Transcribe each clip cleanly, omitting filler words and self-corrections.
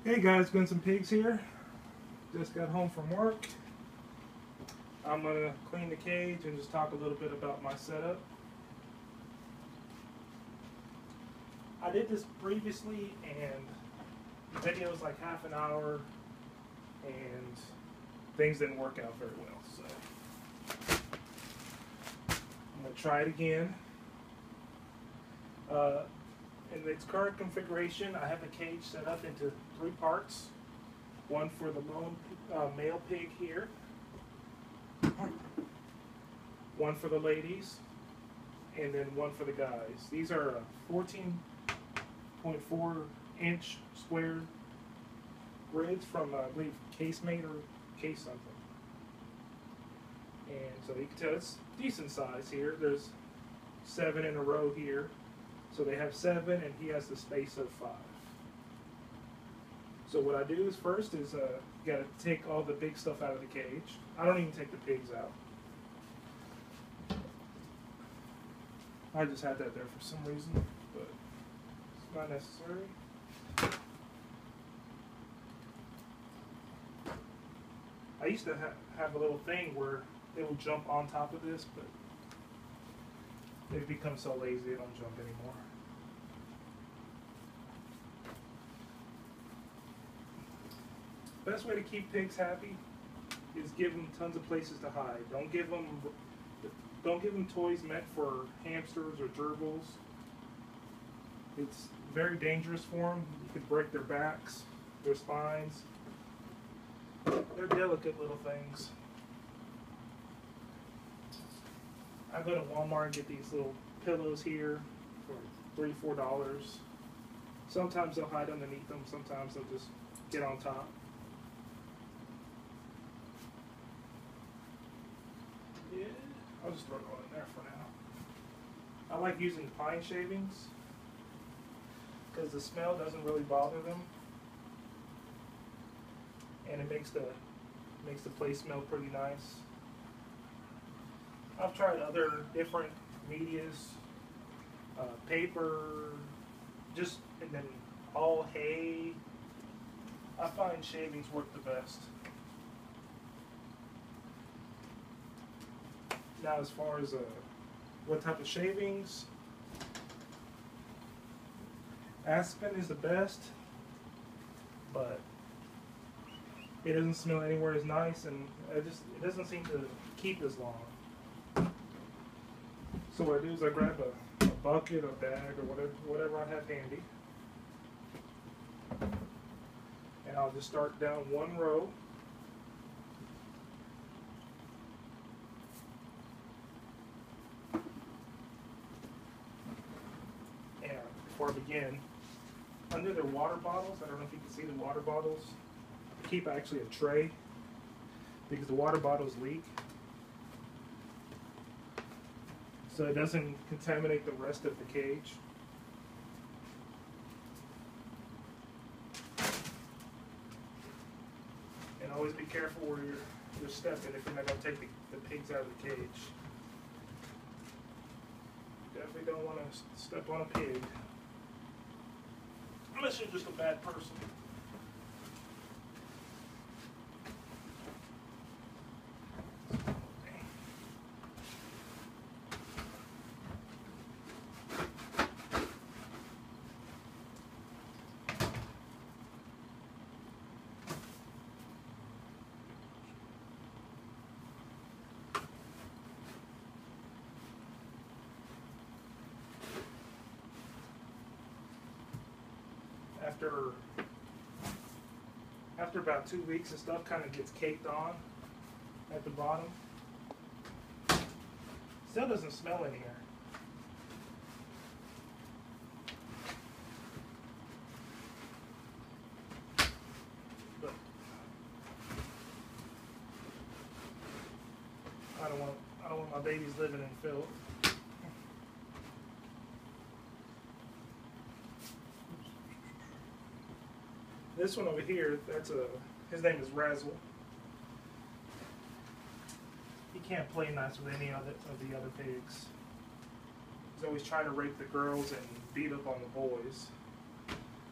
Hey guys, Guns and Pigs here. Just got home from work. I'm gonna clean the cage and just talk a little bit about my setup. I did this previously and the video was like half an hour and things didn't work out very well, so I'm gonna try it again. In its current configuration, I have the cage set up into 3 parts. One for the lone male pig here, one for the ladies, and then one for the guys. These are 14.4 inch square grids from, I believe, Casemate or Case something. And so you can tell it's decent size here. There's 7 in a row here. So they have 7 and he has the space of 5. So what I do is first is you got to take all the big stuff out of the cage. I don't even take the pigs out. I just had that there for some reason, but it's not necessary. I used to have a little thing where they will jump on top of this, but they've become so lazy they don't jump anymore. Best way to keep pigs happy is give them tons of places to hide. Don't give them toys meant for hamsters or gerbils. It's very dangerous for them. You could break their backs, their spines. They're delicate little things. I go to Walmart and get these little pillows here for $3, $4. Sometimes they'll hide underneath them. Sometimes they'll just get on top. Yeah, I'll just throw it all in there for now. I like using pine shavings because the smell doesn't really bother them, and it makes the place smell pretty nice. I've tried other different medias, paper, and then all hay. I find shavings work the best. Now, as far as what type of shavings, aspen is the best, but it doesn't smell anywhere as nice, and it doesn't seem to keep as long. So what I do is I grab a bucket, a bag, or whatever I have handy, and I'll just start down one row. And before I begin, under their water bottles, I don't know if you can see the water bottles, I keep actually a tray because the water bottles leak. So it doesn't contaminate the rest of the cage. And always be careful where you're stepping if you're not going to take the pigs out of the cage. Definitely don't want to step on a pig. Unless you're just a bad person. After about 2 weeks, the stuff kind of gets caked on at the bottom. Still doesn't smell in here. But I don't want my babies living in filth. This one over here, his name is Razzle. He can't play nice with any of the other pigs. He's always trying to rape the girls and beat up on the boys.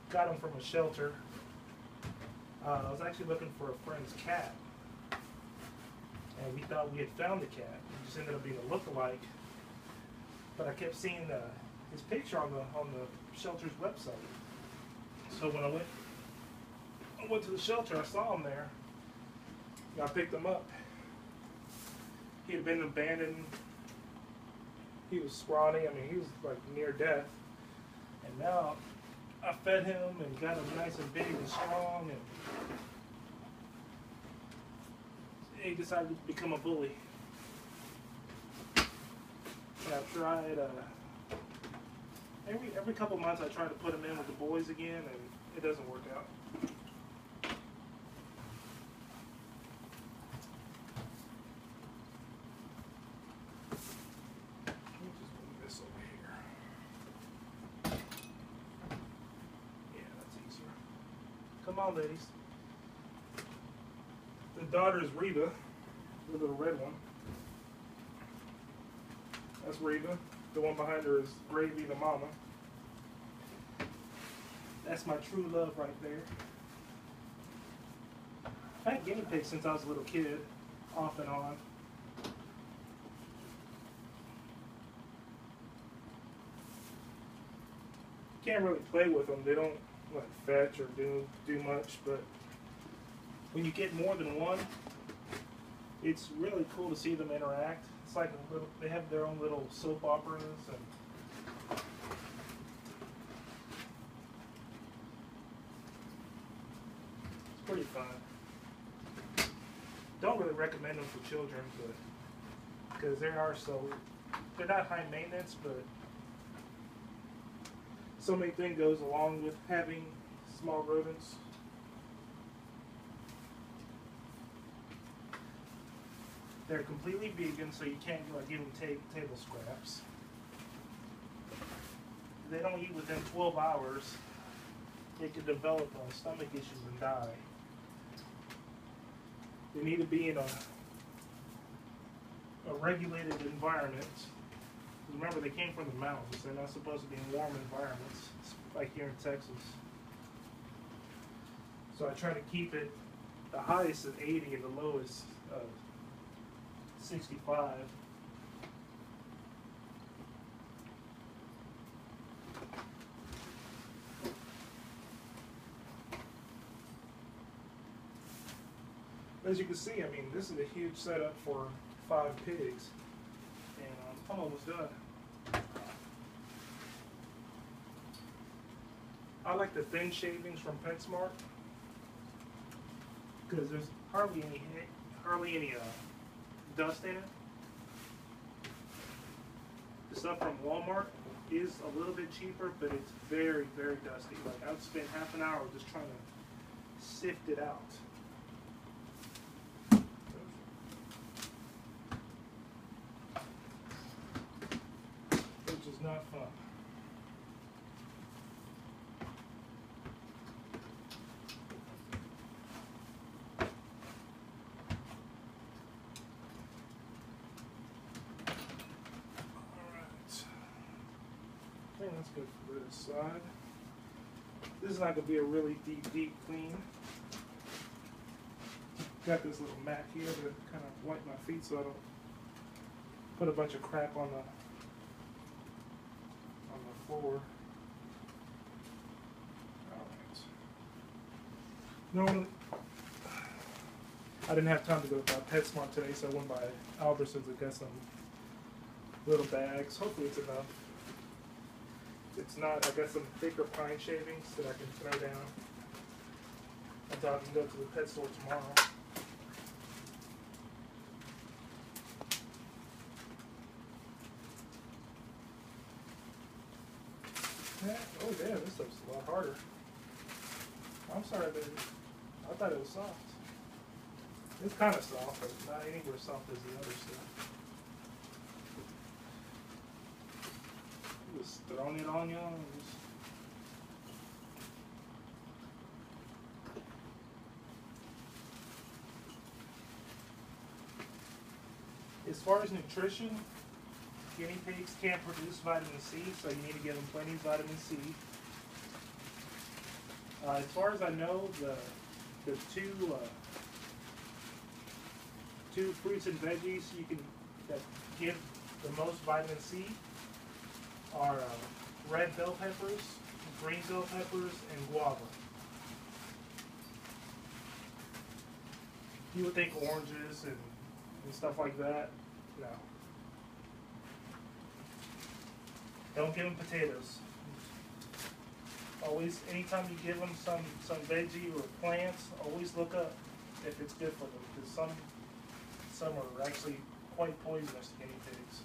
Got him from a shelter. I was actually looking for a friend's cat, and we thought we had found the cat. It just ended up being a look-alike. But I kept seeing his picture on the shelter's website. So when I went to the shelter, I saw him there. I picked him up. He had been abandoned. He was scrawny. I mean, he was like near death. And now I fed him and got him nice and big and strong. And he decided to become a bully. And I've tried, every couple months I try to put him in with the boys again, and it doesn't work out. Come on, ladies. The daughter is Reba, the little red one. That's Reba. The one behind her is Gravy, the mama. That's my true love right there. I had guinea pigs since I was a little kid, off and on. Can't really play with them. They don't like fetch or do much, but when you get more than one, it's really cool to see them interact. It's like they have their own little soap operas, and it's pretty fun. Don't really recommend them for children, but because they're not high maintenance, but so many things goes along with having small rodents. They're completely vegan, so you can't give them table scraps. They don't eat within 12 hours. They could develop stomach issues and die. They need to be in a regulated environment. Remember, they came from the mountains. They're not supposed to be in warm environments, like here in Texas. So I try to keep it, the highest is 80 and the lowest 65. As you can see, I mean, this is a huge setup for 5 pigs. And I'm almost done. I like the thin shavings from PetSmart because there's hardly any dust in it. The stuff from Walmart is a little bit cheaper, but it's very, very dusty. Like I'd spend half an hour just trying to sift it out. Which is not fun. That's good for this side. This is not going to be a really deep clean. Got this little mat here to kind of wipe my feet so I don't put a bunch of crap on the floor. Alright. Normally, I didn't have time to go to PetSmart today, so I went by Albertsons and got some little bags. Hopefully it's enough. If it's not, I got some thicker pine shavings that I can throw down. I thought I can go to the pet store tomorrow. Yeah, oh damn, this stuff's a lot harder. I'm sorry, baby. I thought it was soft. It's kind of soft, but not anywhere soft as the other stuff. Just throwing it on y'all. As far as nutrition, guinea pigs can't produce vitamin C, so you need to give them plenty of vitamin C. As far as I know, the the two fruits and veggies that give the most vitamin C are red bell peppers, green bell peppers, and guava. You would think oranges and stuff like that. No. Don't give them potatoes. Always, anytime you give them some veggie or plants, always look up if it's good for them, because some are actually quite poisonous to guinea pigs.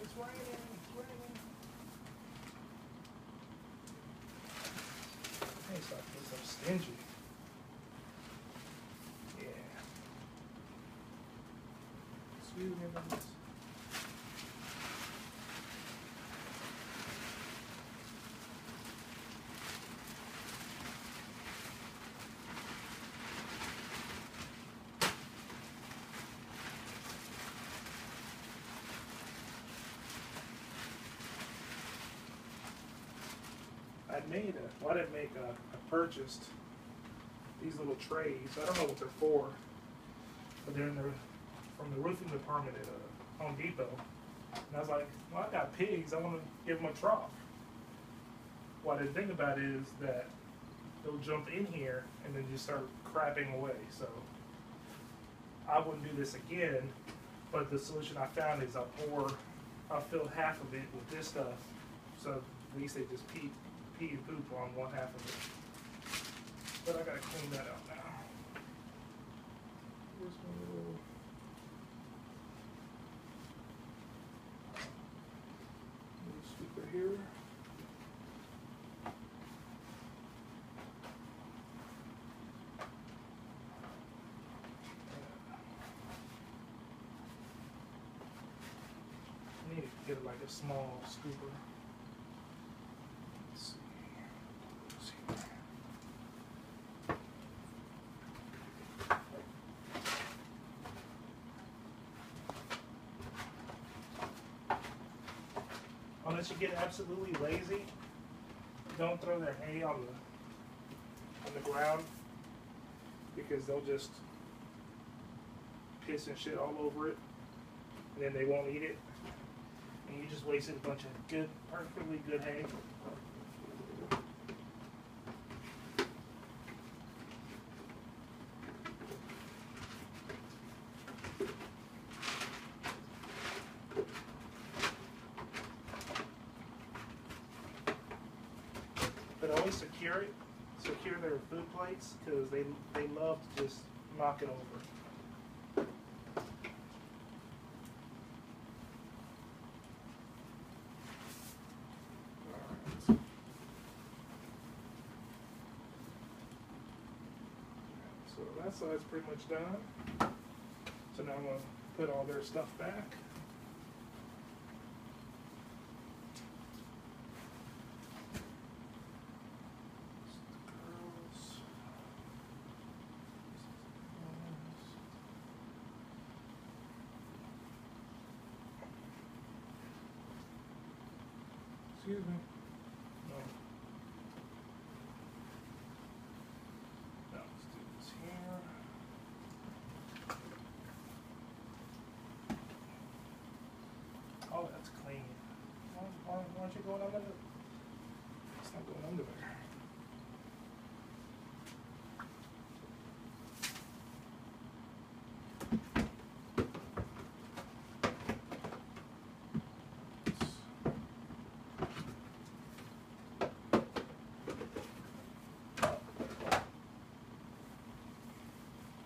It's raining, it's raining. Hey, stop being so stingy. Yeah. Excuse me about this. I purchased these little trays. I don't know what they're for, but they're from the roofing department at Home Depot. And I was like, well, I got pigs. I want to give them a trough. What I didn't think about is that they'll jump in here and then just start crapping away. So I wouldn't do this again, but the solution I found is I'll fill half of it with this stuff, so at least they just pee and poop on one half of it. But I gotta clean that out now. Where's my little... sweeper here. I need to get like a small scooper. Let's see. Unless you get absolutely lazy, don't throw their hay on the ground, because they'll just piss and shit all over it, and then they won't eat it, and you just wasted a bunch of good, perfectly good hay. But always secure their food plates, because they love to just knock it over. Alright. So that side's pretty much done. So now I'm going to put all their stuff back. Excuse me. No. Now let's do this here. Oh, that's clean. Why aren't you going under there? It's not going under there.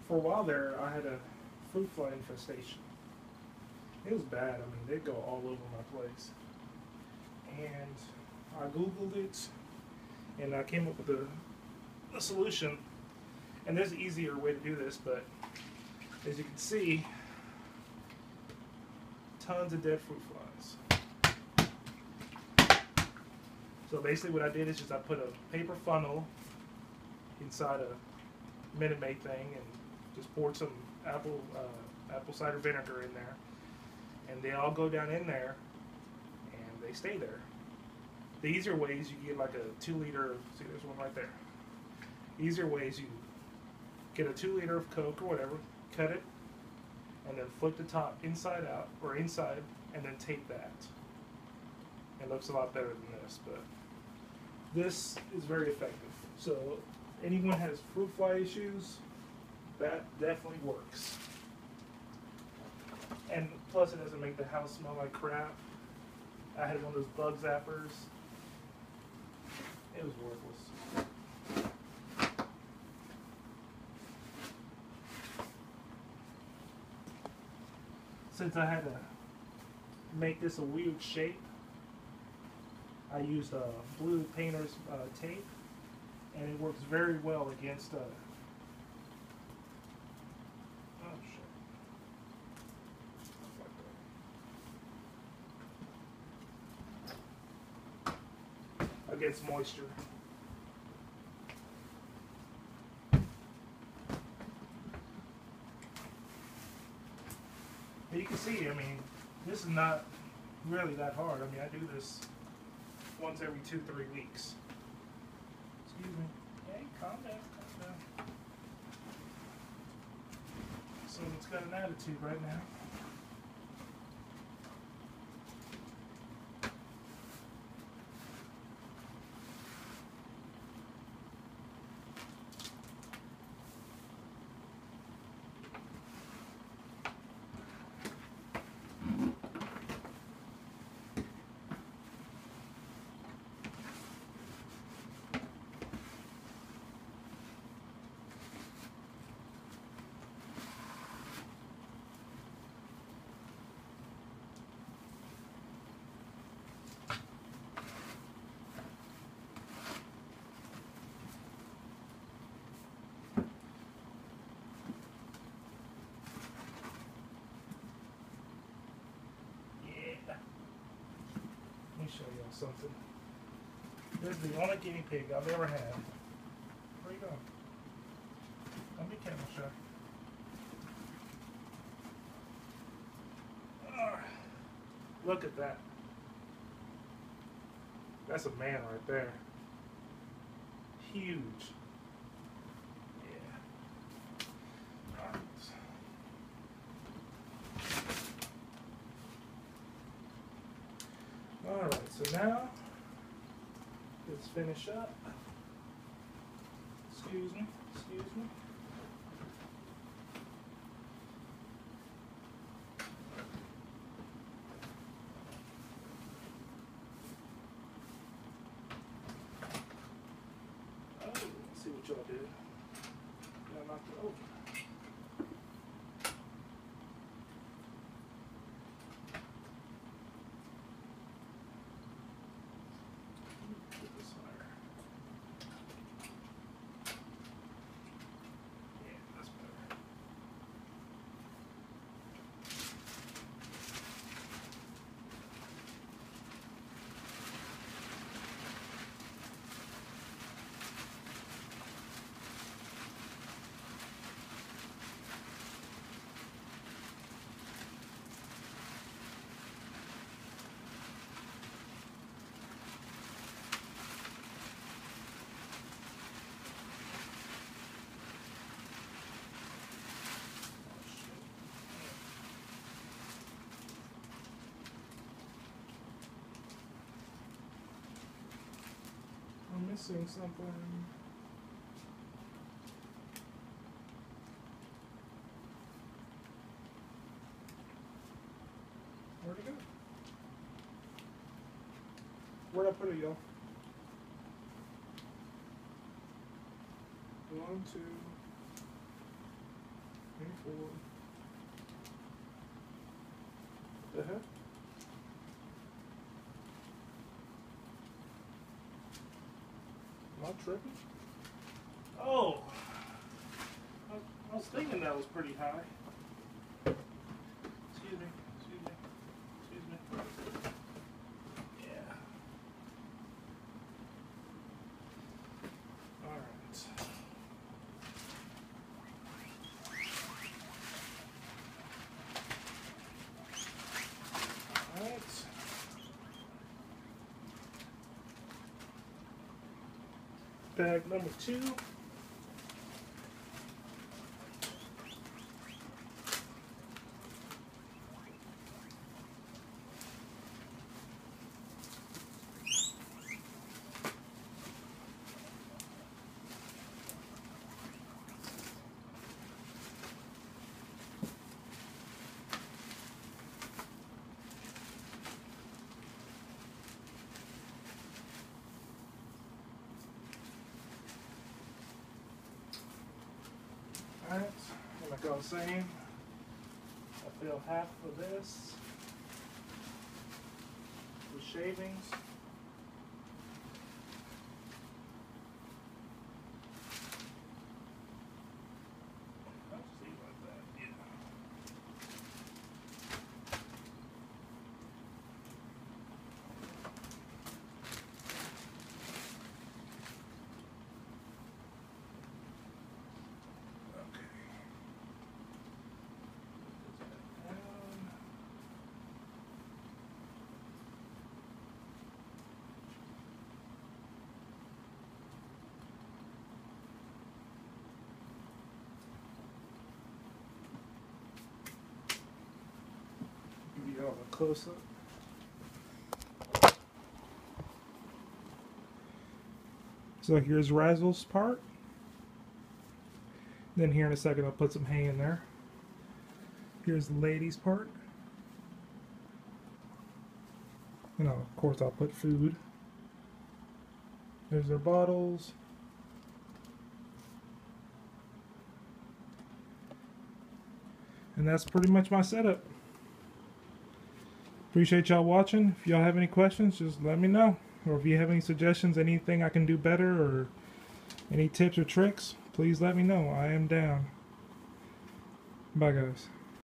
For a while there, I had a fruit fly infestation. It was bad. I mean, they'd go all over my place. And I Googled it, and I came up with a solution. And there's an easier way to do this, but as you can see, tons of dead fruit flies. So basically what I did is just I put a paper funnel inside a Minute Maid thing and just poured some apple cider vinegar in there, and they all go down in there, and they stay there. The easier ways, you get like a 2-liter, see there's one right there. Easier ways, you get a 2-liter of Coke or whatever, cut it, and then flip the top inside out, or inside, and then tape that. It looks a lot better than this, but this is very effective. So anyone has fruit fly issues, that definitely works. And plus it doesn't make the house smell like crap. I had one of those bug zappers. It was worthless. Since I had to make this a weird shape, I used blue painter's tape, and it works very well against oh shit, against moisture. But you can see, I mean, this is not really that hard. I mean, I do this once every 2-3 weeks. Excuse me. Hey, calm down, calm down. Someone's got an attitude right now. Let me show y'all something. This is the only guinea pig I've ever had. Where you going? Don't be camel shy. Look at that. That's a man right there. Huge. Yeah. All right. Alright, so now, let's finish up. Excuse me, excuse me. Oh, let's see what y'all did. Y'all knocked it over. I'm missing something. Where'd it go? Where'd I put it, y'all? 1, 2, 3, 4. What the heck? Am I tripping? Oh! I was thinking that was pretty high. Excuse me, excuse me, excuse me. Yeah. Alright. bag number 2. Alright, like I was saying, I fill half of this with shavings. Let's see like that, yeah. Give you all a close up. So here's Razzle's part. Then here in a second I'll put some hay in there. Here's the lady's part. And of course I'll put food. There's their bottles. And that's pretty much my setup. Appreciate y'all watching. If y'all have any questions, just let me know. Or if you have any suggestions, anything I can do better, or any tips or tricks, please let me know. I am down. Bye guys.